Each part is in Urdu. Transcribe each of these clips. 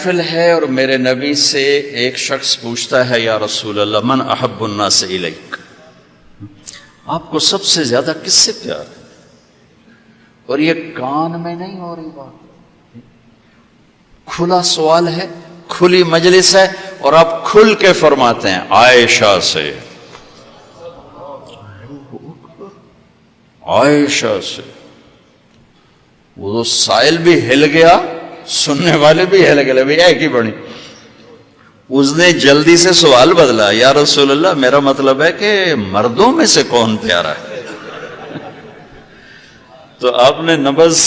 محفل ہے اور میرے نبی سے ایک شخص پوچھتا ہے یا رسول اللہ من احب الناس الیک، آپ کو سب سے زیادہ کس سے پیار ہے؟ اور یہ کان میں نہیں ہو رہی بات، کھلا سوال ہے، کھلی مجلس ہے، اور آپ کھل کے فرماتے ہیں عائشہ سے، عائشہ سے۔ وہ سائل بھی ہل گیا، سننے والے بھی ہل گئے، بھئی ایک ہی بڑی۔ اس نے جلدی سے سوال بدلا، یا رسول اللہ میرا مطلب ہے کہ مردوں میں سے کون پیارا ہے؟ تو آپ نے نبض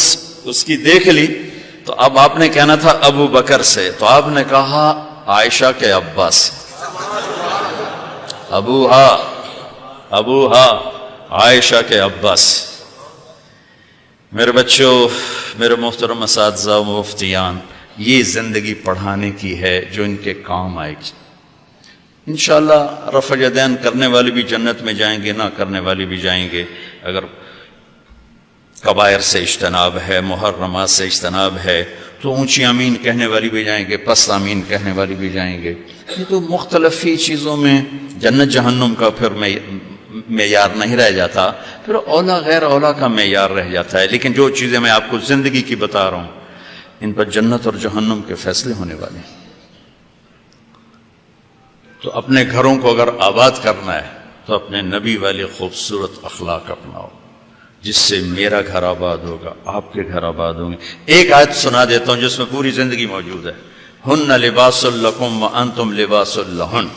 اس کی دیکھ لی، تو اب آپ نے کہنا تھا ابو بکر سے، تو آپ نے کہا عائشہ کے ابا سے، ابوہا عائشہ کے ابا سے۔ میرے بچوں، میرے محترم اساتذہ و مفتیان، یہ زندگی پڑھانے کی ہے جو ان کے کام آئے گی انشاءاللہ۔ رفع یدین کرنے والے بھی جنت میں جائیں گے، نہ کرنے والے بھی جائیں گے۔ اگر کبائر سے اجتناب ہے، محرمات سے اجتناب ہے، تو اونچی آمین کہنے والی بھی جائیں گے، پست آمین کہنے والی بھی جائیں گے۔ یہ تو مختلف ہی چیزوں میں جنت جہنم کا پھر معیار نہیں رہ جاتا، پھر اولا غیر اولا کا معیار رہ جاتا ہے۔ لیکن جو چیزیں میں آپ کو زندگی کی بتا رہا ہوں، ان پر جنت اور جہنم کے فیصلے ہونے والے ہیں۔ تو اپنے گھروں کو اگر آباد کرنا ہے تو اپنے نبی والے خوبصورت اخلاق اپناؤ، جس سے میرا گھر آباد ہوگا، آپ کے گھر آباد ہوں گے۔ ایک آیت سنا دیتا ہوں جس میں پوری زندگی موجود ہے۔ ہن لباس لکم وانتم لباس لہن،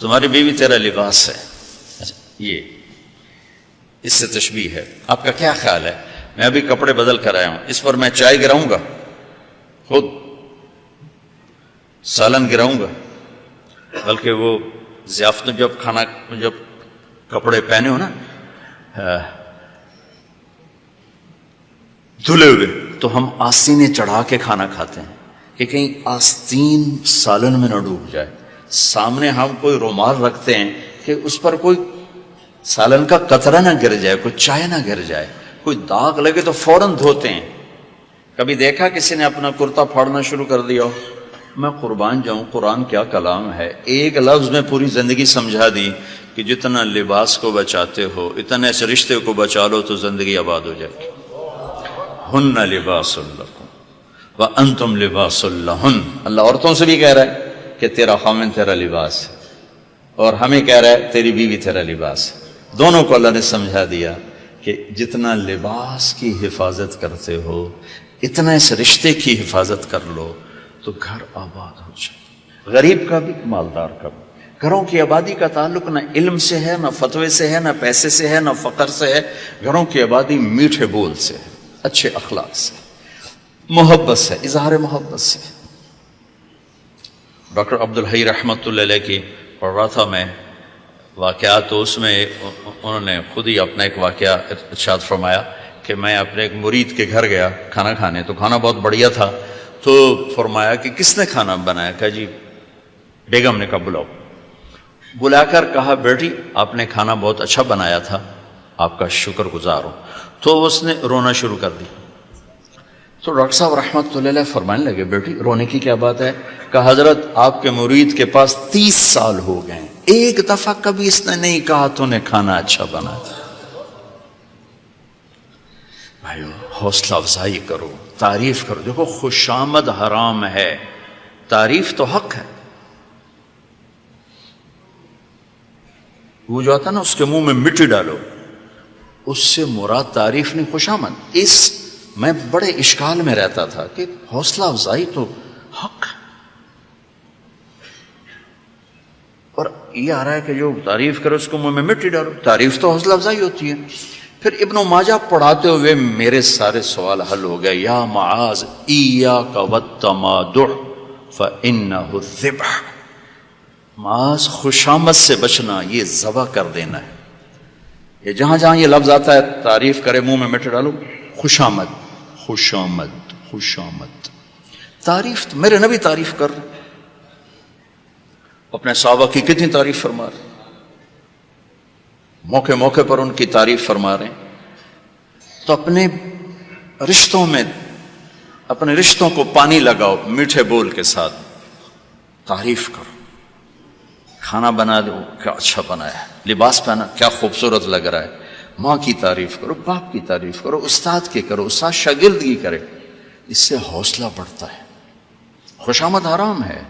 تمہاری بیوی تیرا لباس ہے۔ یہ اس سے تشبیہ ہے۔ آپ کا کیا خیال ہے؟ میں ابھی کپڑے بدل کر آیا ہوں، اس پر میں چائے گراؤں گا، خود سالن گراؤں گا؟ بلکہ وہ ضیافت جب کپڑے پہنے ہو نا دھلے ہوئے، تو ہم آستینیں چڑھا کے کھانا کھاتے ہیں کہ کہیں آستین سالن میں نہ ڈوب جائے۔ سامنے ہم کوئی رومال رکھتے ہیں کہ اس پر کوئی سالن کا قطرہ نہ گر جائے، کوئی چائے نہ گر جائے، کوئی داغ لگے تو فوراً دھوتے ہیں۔ کبھی دیکھا کسی نے اپنا کرتا پھاڑنا شروع کر دیا ہو؟ میں قربان جاؤں، قرآن کیا کلام ہے، ایک لفظ میں پوری زندگی سمجھا دی کہ جتنا لباس کو بچاتے ہو اتنے اس رشتے کو بچا لو تو زندگی آباد ہو جائے گی۔ ہن لباس لکم وانتم لباس لہن، اللہ عورتوں سے بھی کہہ رہا ہے کہ تیرا خامن تیرا لباس ہے، اور ہمیں کہہ رہا ہے تیری بیوی تیرا لباس ہے۔ دونوں کو اللہ نے سمجھا دیا کہ جتنا لباس کی حفاظت کرتے ہو اتنا اس رشتے کی حفاظت کر لو تو گھر آباد ہو جائے، غریب کا بھی مالدار کا بھی۔ گھروں کی آبادی کا تعلق نہ علم سے ہے، نہ فتوے سے ہے، نہ پیسے سے ہے، نہ فقر سے ہے۔ گھروں کی آبادی میٹھے بول سے ہے، اچھے اخلاق سے، محبت سے، اظہار محبت سے۔ ڈاکٹر عبدالحی رحمۃ اللہ علیہ کی پڑھ رہا تھا میں واقعات، تو اس میں انہوں نے خود ہی اپنا ایک واقعہ ارشاد فرمایا کہ میں اپنے ایک مرید کے گھر گیا کھانا کھانے، تو کھانا بہت بڑھیا تھا، تو فرمایا کہ کس نے کھانا بنایا؟ کہا جی بیگم نے۔ کہا بلاؤ۔ بلا کر کہا بیٹی آپ نے کھانا بہت اچھا بنایا تھا، آپ کا شکر گزار ہوں۔ تو اس نے رونا شروع کر دی۔ تو ڈاکٹر صاحب رحمۃ اللہ علیہ فرمانے لگے بیٹی رونے کی کیا بات ہے؟ کہا حضرت آپ کے مرید کے پاس 30 سال ہو گئے ہیں، ایک دفعہ کبھی اس نے نہیں کہا تو نے کھانا اچھا بنایا۔ بھائیو حوصلہ افزائی کرو، تعریف کرو۔ دیکھو خوشامد حرام ہے، تعریف تو حق ہے۔ وہ جو آتا نا اس کے منہ میں مٹی ڈالو، اس سے مراد تعریف نہیں خوشامد۔ میں بڑے اشکال میں رہتا تھا کہ حوصلہ افزائی تو حق ہے، اور یہ آ رہا ہے کہ جو تعریف کرو اس کو منہ میں مٹی ڈالو۔ تعریف تو حوصلہ افزائی ہوتی ہے۔ پھر ابن ماجہ پڑھاتے ہوئے میرے سارے سوال حل ہو گئے۔ یا معاذ ایاک والتمادح فإنہ الذبح، معاذ خوشامد سے بچنا، یہ ذبح کر دینا ہے۔ یہ جہاں جہاں یہ لفظ آتا ہے تعریف کرے منہ میں مٹی ڈالو، خوشامد خوشامد خوشامد۔ تعریف میرے نبی تعریف کر رہے، اپنے صحابہ کی کتنی تعریف فرما رہے، موقع موقع پر ان کی تعریف فرما رہے ہیں۔ تو اپنے رشتوں میں اپنے رشتوں کو پانی لگاؤ میٹھے بول کے ساتھ، تعریف کرو، کھانا بنا دو کیا اچھا بنا ہے، لباس پہنا کیا خوبصورت لگ رہا ہے، ماں کی تعریف کرو، باپ کی تعریف کرو، استاد کی کرو، استاد شاگردگی کرے، اس سے حوصلہ بڑھتا ہے۔ خوشامد حرام ہے،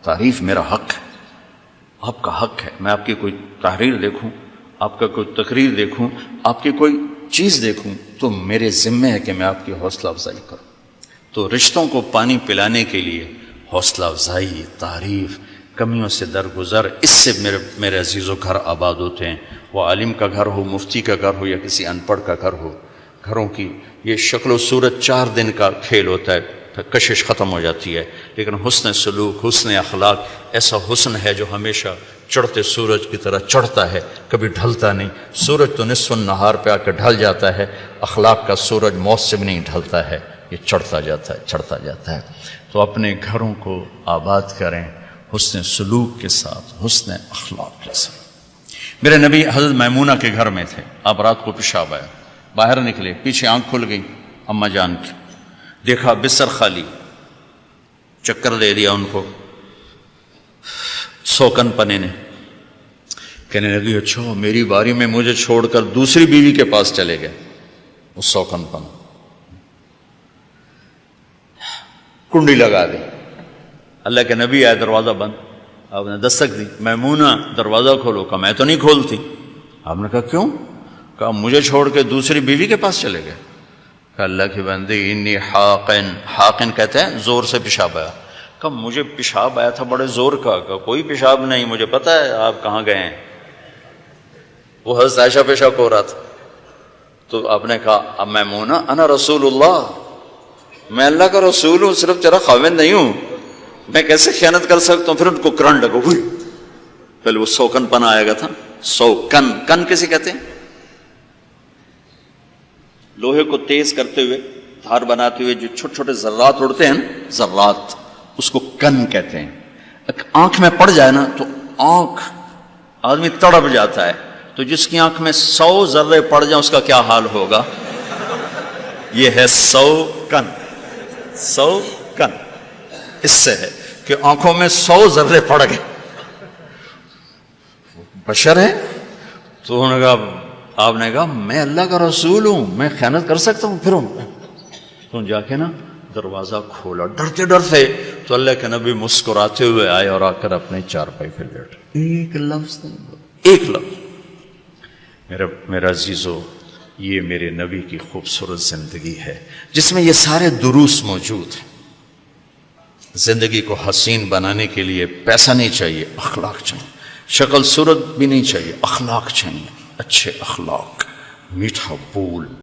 تعریف میرا حق ہے، آپ کا حق ہے۔ میں آپ کی کوئی تحریر دیکھوں، آپ کا کوئی تقریر دیکھوں، آپ کی کوئی چیز دیکھوں تو میرے ذمہ ہے کہ میں آپ کی حوصلہ افزائی کروں۔ تو رشتوں کو پانی پلانے کے لیے حوصلہ افزائی، تعریف، کمیوں سے درگزر، اس سے میرے عزیزوں گھر آباد ہوتے ہیں۔ وہ عالم کا گھر ہو، مفتی کا گھر ہو یا کسی ان پڑھ کا گھر ہو، گھروں کی یہ شکل و صورت 4 دن کا کھیل ہوتا ہے، پھر کشش ختم ہو جاتی ہے، لیکن حسن سلوک، حسن اخلاق ایسا حسن ہے جو ہمیشہ چڑھتے سورج کی طرح چڑھتا ہے، کبھی ڈھلتا نہیں۔ سورج تو نصف النہار پہ آ کے ڈھل جاتا ہے، اخلاق کا سورج موت سے بھی نہیں ڈھلتا ہے، یہ چڑھتا جاتا ہے، چڑھتا جاتا ہے۔ تو اپنے گھروں کو آباد کریں حسن سلوک کے ساتھ، حسن اخلاق کے ساتھ۔ میرے نبی حضرت میمونہ کے گھر میں تھے، اب رات کو پیشاب آیا، باہر نکلے، پیچھے آنکھ کھل گئی اماں جان کی، دیکھا بستر خالی، چکر دے دیا ان کو، سوکن پنے نے، کہنے لگی اچھا میری باری میں مجھے چھوڑ کر دوسری بیوی کے پاس چلے گئے۔ وہ سوکن پن، کنڈی لگا دی، اللہ کے نبی آئے، دروازہ بند، آپ نے دستک دی، میمونہ دروازہ کھولو، کہا میں تو نہیں کھولتی۔ آپ نے کہا کیوں؟ کہا مجھے چھوڑ کے دوسری بیوی کے پاس چلے گئے۔ کہا اللہ کی بندی انی حاقن، حاقن کہتے ہیں زور سے پیشاب آیا۔ کہا مجھے پیشاب آیا تھا بڑے زور کا۔ کہا کوئی پیشاب نہیں، مجھے پتا ہے آپ کہاں گئے ہیں۔ وہ حضرت عائشہ پیشاب ہو رہا تھا، تو آپ نے کہا اب میمونہ انا رسول اللہ، میں اللہ کا رسول ہوں، صرف تیرا خاوند نہیں ہوں، میں کیسے خیانت کر سکتا ہوں؟ پھر ان کو کرنٹ لگا، ہوئی پہلے وہ سوکن پنا آئے گا تھا، سوکن، کن کسے کہتے ہیں؟ لوہے کو تیز کرتے ہوئے، دھار بناتے ہوئے جو چھوٹے چھوٹے ذرات اڑتے ہیں نا، ذرات، اس کو کن کہتے ہیں۔ آنکھ میں پڑ جائے نا تو آنکھ آدمی تڑپ جاتا ہے، تو جس کی آنکھ میں 100 ذرے پڑ جائیں اس کا کیا حال ہوگا؟ یہ ہے 100 کن، 100 کن اس سے ہے کہ آنکھوں میں 100 ذرے پڑ گئے، بشر ہے۔ تو انہوں نے کہا، آپ نے کہا میں اللہ کا رسول ہوں، میں خیانت کر سکتا ہوں؟ پھر تو جا کے نا دروازہ کھولا ڈرتے ڈرتے، تو اللہ کے نبی مسکراتے ہوئے آئے اور آ کر اپنے چارپائی پہ لیٹ، ایک لفظ نہیں، ایک لفظ۔ میرا عزیزو، یہ میرے نبی کی خوبصورت زندگی ہے جس میں یہ سارے دروس موجود ہیں۔ زندگی کو حسین بنانے کے لیے پیسہ نہیں چاہیے، اخلاق چاہیے، شکل صورت بھی نہیں چاہیے، اخلاق چاہیے، اچھے اخلاق، میٹھا بول،